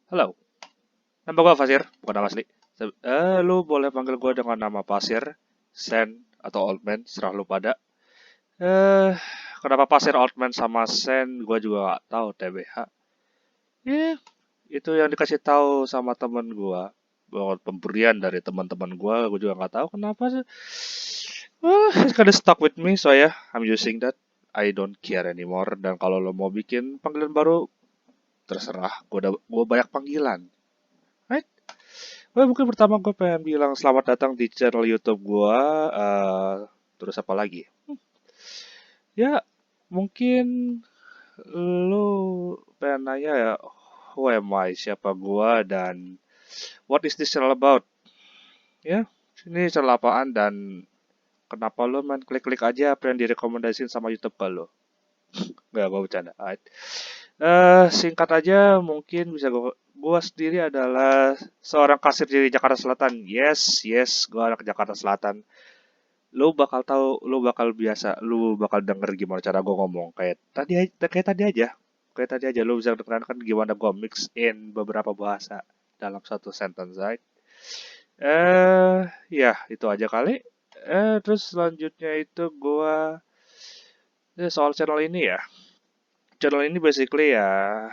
Halo, nama gue Fasir, bukan nama asli. Lu boleh panggil gue dengan nama Pasir, Sen, atau Oldman, serah lu pada. Eh, Kenapa Pasir, Oldman, sama Sen, gue juga gak tahu, TBH. Itu yang dikasih tahu sama temen gue. Bahwa pemberian dari teman-teman gue juga nggak tahu kenapa sih. It's kinda stuck with me, so yeah, I'm using that. I don't care anymore. Dan kalau lo mau bikin panggilan baru, terserah. Gue banyak panggilan. Right? Mungkin pertama gue pengen bilang selamat datang di channel YouTube gue. Terus apa lagi? Ya, mungkin lu pengen nanya ya, who am I, siapa gue, dan what is this channel about? Ya, ini channel apaan dan kenapa lo main klik-klik aja apa yang direkomendasiin sama YouTube ke lo? Gak, gue bercanda. Alright. Singkat aja, mungkin bisa gue sendiri adalah seorang kasir di Jakarta Selatan. Yes, yes, gue anak Jakarta Selatan. Lu bakal denger gimana cara gue ngomong kayak tadi aja lu bisa dengerin kan gimana gue mix in beberapa bahasa dalam satu sentence, right? Ya itu aja kali. Terus selanjutnya itu soal channel ini ya. Channel ini basically ya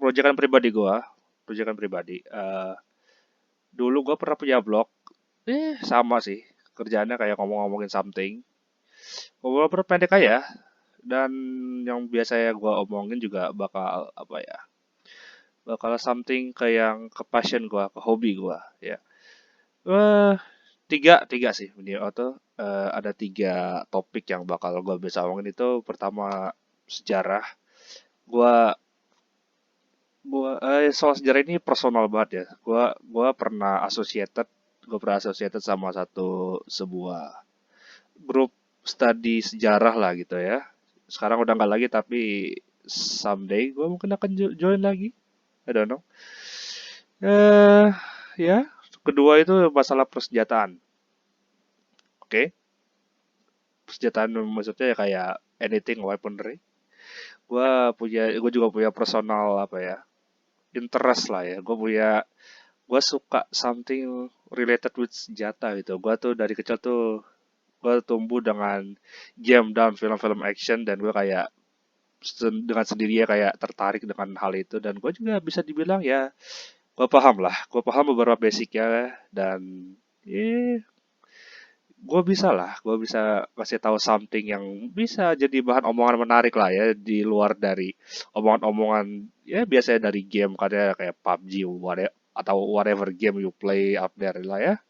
proyekan pribadi proyekan pribadi. Dulu gue pernah punya blog, sama sih kerjaannya kayak ngomong-ngomongin something. Ngobrol pendek aja. Dan yang biasanya gue omongin juga bakal apa ya? Bakal something ke yang ke passion gue, ke hobi gue, ya. Eh, tiga sih ini auto. Ada tiga topik yang bakal gue bisa omongin itu. Pertama sejarah. Gue Soal sejarah ini personal banget ya. Gue pernah associated sama sebuah grup studi sejarah lah gitu ya. Sekarang udah nggak lagi tapi someday gue mungkin akan join lagi. I don't know. Eh ya, kedua itu masalah persenjataan. Oke, persenjataan maksudnya ya kayak anything weaponry. Gue juga punya personal apa ya, interest lah ya. Gue suka something related with senjata gitu. Gue tumbuh dengan game dan film-film action dan gue kayak dengan sendirinya kayak tertarik dengan hal itu dan gue juga bisa dibilang ya gue paham beberapa basicnya dan ya gue bisa kasih tahu something yang bisa jadi bahan omongan menarik lah ya di luar dari omongan-omongan ya biasanya dari game kayak PUBG atau whatever game you play up there lah ya.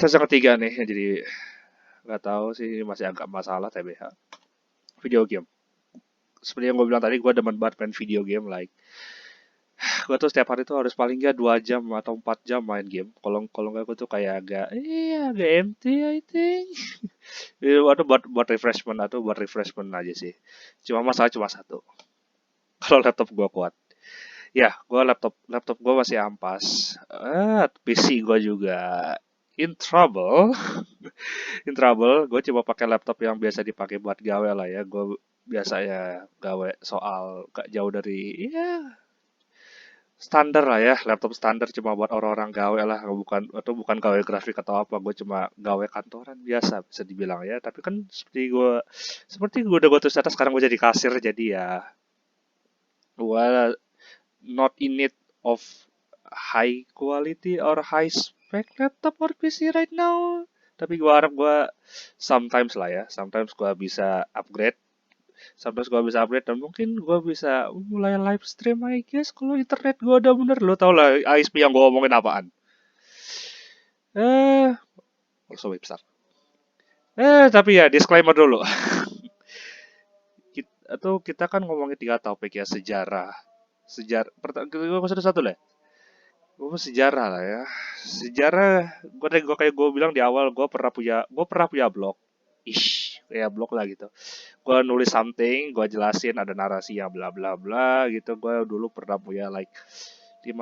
Terus yang ketiga nih yang jadi nggak tahu sih ini masih agak masalah TBH, video game. Seperti yang gue bilang tadi gue demen banget main video game like gue tuh setiap hari tuh harus paling nggak 2 jam atau 4 jam main game. Kalau kalau nggak gue tuh kayak agak empty I think. Atau buat refreshment aja sih. Cuma masalah cuma satu. Kalau laptop gue kuat. Ya, laptop gue masih ampas. PC gue juga in trouble. In trouble. Gue coba pakai laptop yang biasa dipakai buat gawe lah ya. Gue biasanya gawe soal gak jauh dari ya standar lah ya, laptop standar cuma buat orang-orang gawe lah, bukan gawe grafik atau apa, gue cuma gawe kantoran biasa bisa dibilang ya. Tapi kan seperti gue udah gue tulis atas sekarang gue jadi kasir, jadi ya gue not in need of high quality or high spec laptop or PC right now. Tapi gue harap sometimes lah ya, sometimes gue bisa upgrade. Sampai gue bisa upgrade dan mungkin gue bisa mulai live stream I guess kalau internet gue udah bener. Lo tau lah ISP yang gue ngomongin apaan. Eh, Also besar. Tapi ya disclaimer dulu. Kita kan ngomongin tiga topik ya, sejarah. Gue satu lah. Gue sejarah lah ya. Sejarah, gue kayak gue bilang di awal, gue pernah punya blog. Kayak blog lah gitu. Gue nulis something, gue jelasin ada narasi yang bla bla bla gitu. Gue dulu pernah punya like 5.000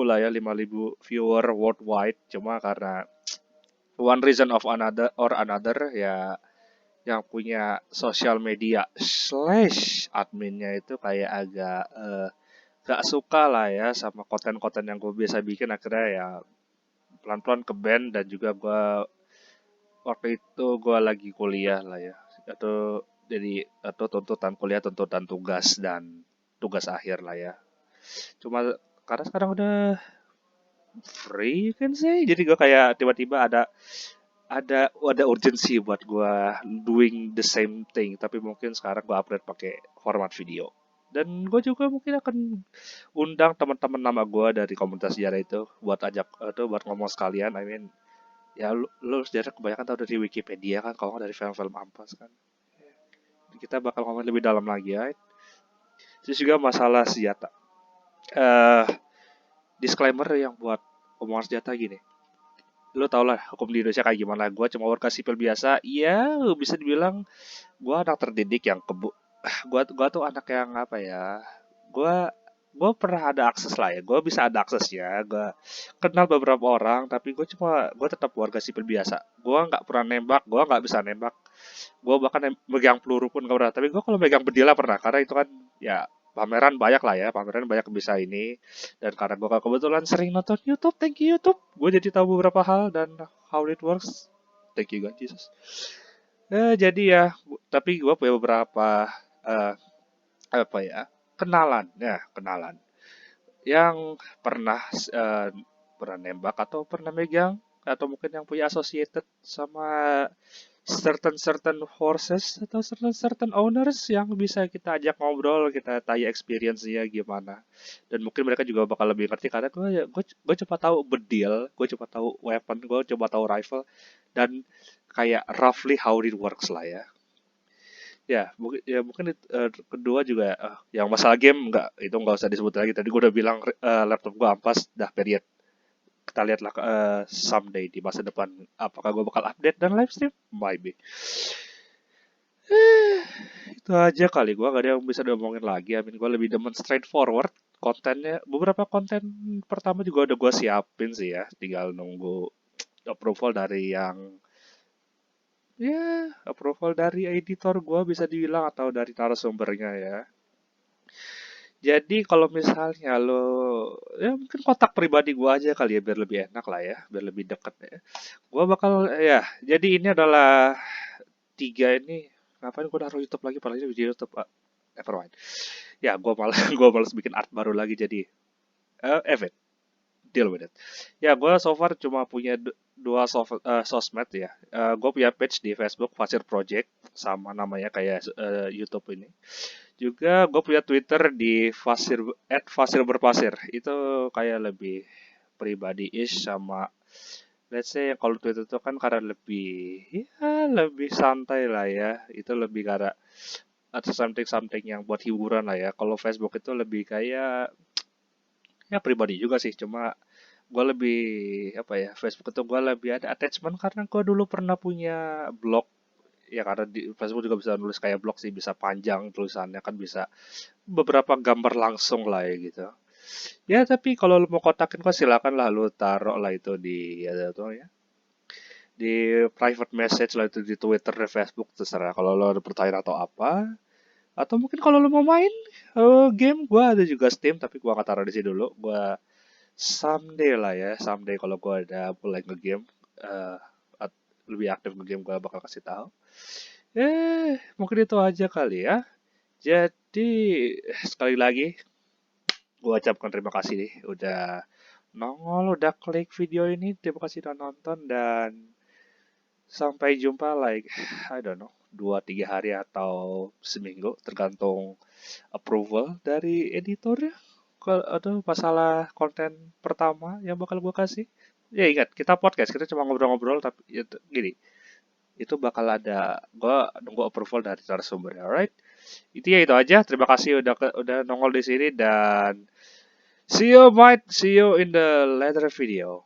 lah ya, 5.000 viewer worldwide. Cuma karena one reason of another ya, yang punya sosial media slash adminnya itu kayak agak gak suka lah ya sama konten-konten yang gue biasa bikin, akhirnya ya pelan-pelan ke band. Dan juga gue waktu itu gue lagi kuliah lah ya, atau jadi atau tuntutan kuliah, tuntutan tugas dan tugas akhir lah ya. Cuma karena sekarang udah free kan sih, jadi gue kayak tiba-tiba ada urgensi buat gue doing the same thing, tapi mungkin sekarang gue upload pakai format video. Dan gue juga mungkin akan undang teman-teman nama gue dari komunitas sejarah itu buat ajak atau buat ngomong sekalian. I mean, ya lu sejarah kebanyakan tahu dari Wikipedia kan, kalau nggak dari film-film ampas kan. Kita bakal ngomong lebih dalam lagi ya. Terus juga masalah senjata. eh Disclaimer yang buat omongan senjata gini. Lo tau lah hukum di Indonesia kayak gimana. Gue cuma warga sipil biasa. Iya, bisa dibilang gue anak terdidik yang Gue tuh anak yang apa ya? Gue pernah ada akses lah ya. Gue bisa ada aksesnya. Gue kenal beberapa orang, tapi gue tetap warga sipil biasa. Gue nggak pernah nembak. Gue nggak bisa nembak. Gue bahkan megang peluru pun nggak pernah. Tapi gue kalau megang bedila pernah. Karena itu kan ya pameran banyak lah ya. Pameran banyak bisa ini. Dan karena gue kebetulan sering nonton YouTube, thank you YouTube. Gue jadi tahu beberapa hal dan how it works. Thank you God Jesus. Jadi ya, tapi gue punya beberapa eh, apa ya, kenalan yang pernah nembak atau pernah megang, atau mungkin yang punya associated sama certain horses atau certain owners yang bisa kita ajak ngobrol, kita tanya experience-nya gimana. Dan mungkin mereka juga bakal lebih ngerti karena gue coba tahu bedil, gue coba tahu weapon, gue coba tahu rifle, dan kayak roughly how it works lah ya. Ya mungkin kedua juga yang masalah game nggak usah disebut lagi. Tadi gue udah bilang laptop gue ampas, dah period. Kita lihatlah someday di masa depan apakah gue bakal update dan live stream, maybe. Itu aja kali, gue gak ada yang bisa diomongin lagi. I mean, gue lebih demen straightforward kontennya. Beberapa konten pertama juga udah gue siapin sih ya, tinggal nunggu approval dari approval dari editor gue bisa dibilang, atau dari narasumbernya ya. Jadi kalau misalnya lo, ya mungkin kontak pribadi gue aja kali ya, biar lebih enak lah ya, biar lebih deket ya. Gue bakal ya, jadi ini adalah tiga ini. Ngapain gue naruh YouTube lagi, padahal ini video YouTube. Never mind. Ya gue malas bikin art baru lagi, jadi Evan, deal with it. Ya gue so far cuma punya dua sosmed ya. Gue punya page di Facebook Fasir Project, sama namanya kayak YouTube ini. Juga gue punya Twitter di @fasir berpasir. Itu kayak lebih pribadi-ish, sama let's say kalau Twitter itu kan karena lebih santai lah ya. Itu lebih karena atau something yang buat hiburan lah ya. Kalau Facebook itu lebih kayak ya pribadi juga sih. Cuma gue lebih apa ya, Facebook itu gue lebih ada attachment karena gue dulu pernah punya blog. Ya karena di Facebook juga bisa nulis kayak blog sih, bisa panjang tulisannya kan, bisa beberapa gambar langsung lah ya gitu. Ya tapi kalau lu mau kotakin kok silakan lah, lu taruh lah itu di ya, itu ya, di private message lah, itu di Twitter, di Facebook, terserah. Kalau lo ada pertanyaan atau apa, atau mungkin kalau lo mau main game, gua ada juga Steam, tapi gua nggak taruh di sini dulu. Gua someday lah ya, someday kalau gua ada mulai ngegame, uh, lebih aktif ngegame, gua bakal kasih tahu. Mungkin itu aja kali ya. Jadi sekali lagi gue ucapkan terima kasih nih udah nongol, udah klik video ini, terima kasih udah nonton, dan sampai jumpa like I don't know 2-3 hari atau seminggu tergantung approval dari editornya. Kalau ada masalah konten pertama yang bakal gue kasih, ya ingat kita podcast, kita cuma ngobrol-ngobrol, tapi gini, itu bakal ada gue nunggu approval dari narasumbernya. Alright, itu aja. Terima kasih udah nongol di sini, dan see you in the later video.